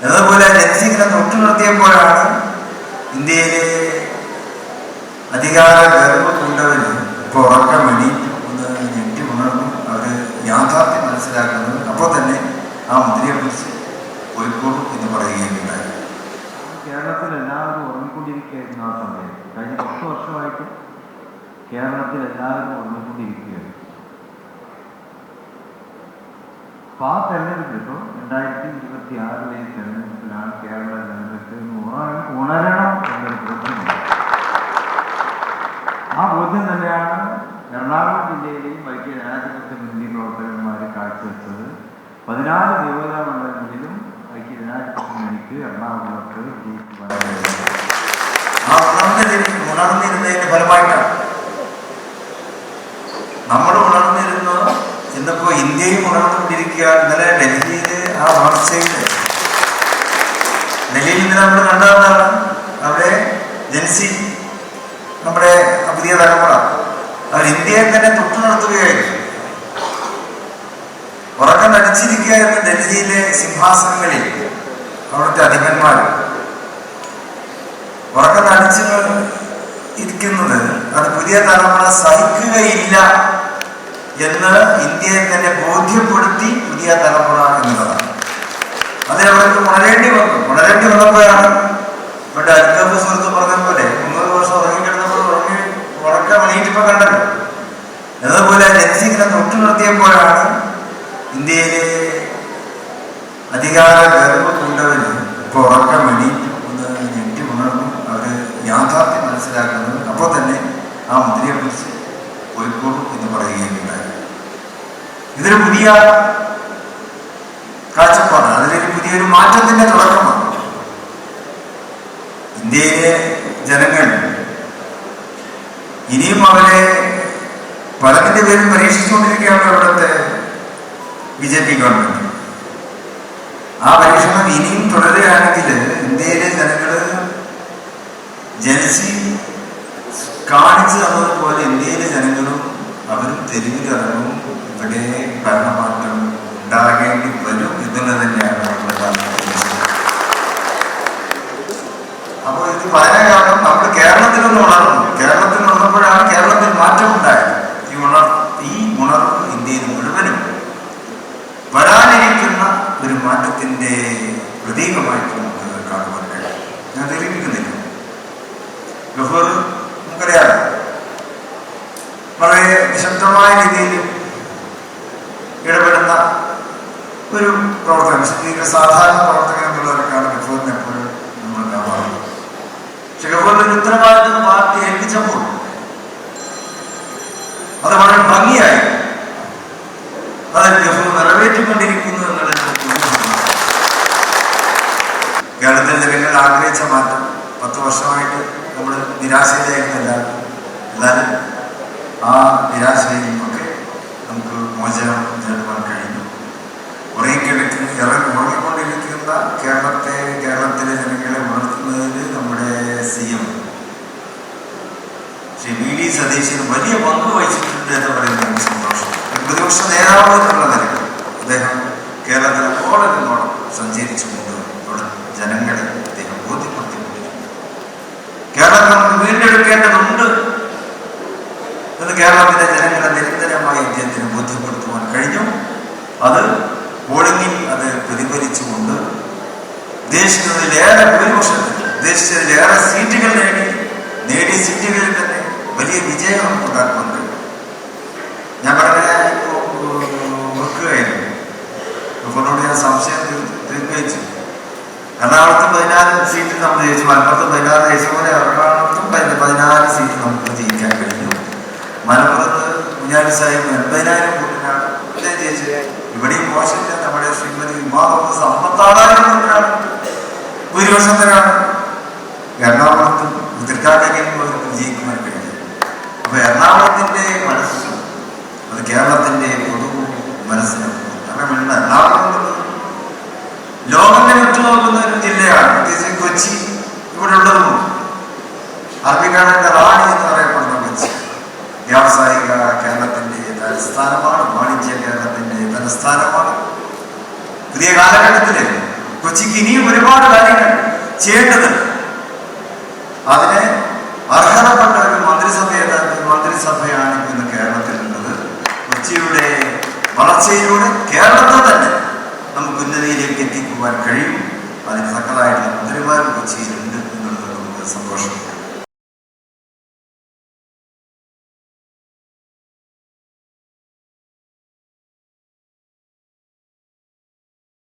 അതുപോലെ ജനസിങ്ങനെ തൊട്ടു നിർത്തിയപ്പോഴാണ് ഇന്ത്യയിലെ അധികാര ഗർവ് കൊണ്ടവര് ഇപ്പോൾ ഉറക്കം വേണ്ടി ഒന്ന് ഞെട്ടി ഉണർന്നു അവര് യാഥാർത്ഥ്യം മനസ്സിലാക്കുന്നത്. അപ്പോൾ തന്നെ ആ മുദ്രയെക്കുറിച്ച് കോഴിക്കോട് എന്ന് പറയുകയുണ്ടായി. കേരളത്തിൽ എല്ലാവരും ഉറങ്ങിക്കൊണ്ടിരിക്കുകയായിരുന്നു ആ സമയം. കഴിഞ്ഞ 10 വർഷമായിട്ട് കേരളത്തിൽ എല്ലാവരും ഉറങ്ങിക്കൊണ്ടിരിക്കുകയായിരുന്നു. അപ്പോൾ ആ തെരഞ്ഞെടുപ്പ് ഇപ്പോൾ 2026 തെരഞ്ഞെടുപ്പിലാണ് കേരള ജനതയ്ക്ക് ഉണരണം എന്നൊരു ബോധ്യമുണ്ട്. ആ ബോധ്യം തന്നെയാണ് എറണാകുളം ജില്ലയിലെയും ഐക്യ ജനാധിപത്യ മുന്നണി പ്രവർത്തകന്മാർ കാഴ്ചവെച്ചത്. 14 നിയോജക മണ്ഡലങ്ങളിലും ഐക്യ ജനാധിപത്യ മുന്നണിക്ക് എറണാകുളത്ത് ഉണർന്നിരുന്നതിന്റെ ഫലമായിട്ടാണ് നമ്മൾ ഉണർന്നിരുന്നു. ഇന്നിപ്പോ ഇന്ത്യയും ഉണർന്നുകൊണ്ടിരിക്കുക. ഇന്നലെ ഡൽഹിയില് ആ വളർച്ചയില് ഡൽഹിയിൽ ഇന്നലെ നമ്മൾ കണ്ടതാണ്. അവിടെ ജൻസി നമ്മുടെ പുതിയ തലമുറ അവർ ഇന്ത്യയെ തന്നെ തൊട്ടു നടത്തുകയായിരുന്നു. ഉറക്കം നടിച്ചിരിക്കുകയായിരുന്നു ഡൽഹിയിലെ സിംഹാസനങ്ങളിൽ അവിടുത്തെ അധിപന്മാർ. ഉറക്കം നടിച്ചു ഇരിക്കുന്നത് അത് പുതിയ തലമുറ സഹിക്കുകയില്ല എന്ന് ഇന്ത്യയെ തന്നെ ബോധ്യപ്പെടുത്തി പുതിയ തലമുറ എന്നുള്ളതാണ്. അതിനവർക്ക് ഉണരേണ്ടി വന്നപ്പോഴാണ് ഇവിടെ അൽക്കബ് സുഹൃത്ത് പറഞ്ഞ പോലെ 300 വർഷം ഉറങ്ങിക്കിടന്നപ്പോൾ ഉറക്കം എണീറ്റിപ്പോ കണ്ടല്ലോ. അതുപോലെ ജനസിങ്ങനെ തൊട്ടു നിർത്തിയപ്പോഴാണ് ഇന്ത്യയിലെ അധികാര ഗർവ് കൊണ്ടവര് ഇപ്പോൾ ഉറക്കം എണീറ്റ് ഒന്ന് ഞെട്ടി ഉണർന്നു അവര് യാഥാർത്ഥ്യം മനസ്സിലാക്കുന്നത്. അപ്പോൾ തന്നെ ആ മുദ്രയെക്കുറിച്ച് കോഴിക്കോട് എന്ന് പറയുകയുണ്ടായി. ഇതൊരു പുതിയ കാഴ്ചപ്പാടാണ്. അതിലൊരു പുതിയൊരു മാറ്റത്തിന്റെ തുടക്കമാണ്. ഇന്ത്യയിലെ ജനങ്ങൾ ഇനിയും അവരെ പലതിന്റെ പേരും പരീക്ഷിച്ചുകൊണ്ടിരിക്കുകയാണ് ഇവിടുത്തെ BJP ഗവൺമെന്റ്. ആ പരീക്ഷണം ഇനിയും തുടരുകയാണെങ്കിൽ ഇന്ത്യയിലെ ജനങ്ങള് ജനസി കാണിച്ചു തന്നതുപോലെ ഇന്ത്യയിലെ ജനങ്ങളും അവരും തെരുവിലിറങ്ങും. ഇവിടെ ഭരണമാറ്റം ഉണ്ടാകേണ്ടി വരും എന്നുള്ളത് തന്നെയാണ് അപ്പോൾ ഇത് പറയാൻ കാരണം നമ്മൾ കേരളത്തിലൊന്നും ഉണർന്നു. കേരളത്തിൽ ഉണർന്നപ്പോഴാണ് കേരളത്തിൽ മാറ്റം ഉണ്ടായത്. ഈ ഉണർവ് ഇന്ത്യയിൽ മുഴുവനും വരാനിരിക്കുന്ന ഒരു മാറ്റത്തിന്റെ പ്രതീകമായിട്ട് നമുക്ക് കാണുവാൻ കഴിയും. ഞാൻ തെളിയിക്കുന്നില്ല. ഗഫൂർ നമുക്കറിയാം വളരെ നിശബ്ദമായ രീതിയിൽ ഇടപെടുന്ന ഒരു പ്രവർത്തകൻ, സാധാരണ പ്രവർത്തകൻ എന്നുള്ളവർക്കാണ് ഗഫൂറിനെ എപ്പോഴും നമ്മൾ കാണാറുള്ളത്. പക്ഷെ ഗഫൂറിന്റെ ഉത്തരവാദിത്വം പാർട്ടി ഏൽപ്പിച്ചപ്പോൾ അത് വളരെ ഭംഗിയായി അത് ഗഫൂർ നിറവേറ്റിക്കൊണ്ടിരിക്കുന്നു എന്നുള്ളത് കേരളത്തിലെ ജനങ്ങൾ ആഗ്രഹിച്ച മാറ്റം 10 വർഷമായിട്ട് നമ്മൾ നിരാശയിലായിരുന്നില്ല. എന്നാലും ആ നിരാശയിൽ നിന്നൊക്കെ നമുക്ക് മോചനം നേടുവാൻ കഴിഞ്ഞു. ഉറങ്ങിക്കൊണ്ടിരിക്കുന്ന കേരളത്തിലെ ജനങ്ങളെ ഉണർത്തുന്നതിൽ നമ്മുടെ CM ശ്രീ VD സതീശൻ വലിയ പങ്ക് വഹിച്ചിട്ടുണ്ട് എന്ന് പറയുന്നത് സന്തോഷം. പ്രതിപക്ഷ നേതാവ് എന്നുള്ള നിലയിൽ അദ്ദേഹം കേരളത്തിലെ ഓടനോളം സഞ്ചരിച്ചുകൊണ്ട് ഇവിടെ ജനങ്ങളെ അദ്ദേഹം ബോധ്യപ്പെടുത്തിക്കൊണ്ടിരിക്കുന്നു. കേരളം നമുക്ക് വീണ്ടെടുക്കേണ്ടതുണ്ട് എന്ന് കേരളത്തിലെ ജനങ്ങളെ നിരന്തരമായി അദ്ദേഹത്തിന് ബോധ്യപ്പെടുത്തുവാൻ കഴിഞ്ഞു. അത് പോളിംഗിൽ അത് പ്രതിഫലിച്ചുകൊണ്ട് ഉദ്ദേശിച്ചതിലേറെ ഭൂരിപക്ഷത്തിൽ ഉദ്ദേശിച്ചതിലേറെ സീറ്റുകൾ നേടിയ സീറ്റുകളിൽ തന്നെ വലിയ വിജയം ഉണ്ടാക്കുവാൻ കഴിയും. ഞാൻ വളരെ വെക്കുകയായിരുന്നു. ഗഫൂറിനോട് ഞാൻ സംശയം തീർക്കുകയും എറണാകുളത്ത് 14 സീറ്റ് നമ്മൾ ജയിച്ചു. മലപ്പുറത്ത് 14 ജയിച്ച പോലെ എറണാകുളത്തും 14 സീറ്റ് നമുക്ക് ജയിക്കാൻ കഴിഞ്ഞു. മലപ്പുറത്ത് കുഞ്ഞാലി സാഹിബ് 80,000 വോട്ടിനാണ് ജയിച്ചത്. ഇവിടെയും മോശമില്ല. നമ്മുടെ ശ്രീമതി വിഭാഗം 54,000 ഭൂരിപക്ഷത്തിനാണ് എറണാകുളത്തും തൃക്കാക്കരയും വിജയിക്കുവാൻ കഴിഞ്ഞത്. അപ്പൊ എറണാകുളത്തിന്റെ മനസ്സും അത് കേരളത്തിന്റെ പൊതു മനസ്സിലാക്കും. കാരണം എറണാകുളം ലോകത്തെ വിട്ടുനോക്കുന്ന ഒരു ജില്ലയാണ്. പ്രത്യേകിച്ച് കൊച്ചി ഇവിടെ ഉള്ളതും അറബിക്കടലിന്റെ റാണി എന്ന് പറയപ്പെടുന്ന കൊച്ചി വ്യാവസായിക കേരളത്തിന്റെ തലസ്ഥാനമാണ്. വാണിജ്യ കേരളത്തിന്റെ തലസ്ഥാനമാണ്. പുതിയ കാലഘട്ടത്തില് കൊച്ചിക്ക് ഇനിയും ഒരുപാട് കാര്യങ്ങൾ ചെയ്യേണ്ടതുണ്ട്. അതിന് അർഹതപ്പെട്ട ഒരു മന്ത്രിസഭയാണ് ഇന്ന് കേരളത്തിലുള്ളത്. കൊച്ചിയുടെ വളർച്ചയിലൂടെ കേരളത്തെ തന്നെ നമുക്ക് ഉന്നതിയിലേക്ക് എത്തിക്കുവാൻ കഴിയും. അതിന് തക്കതായിട്ടുള്ള മന്ത്രിമാരും കൊച്ചിയിലുണ്ട് എന്നുള്ളത് നമുക്ക് സന്തോഷം.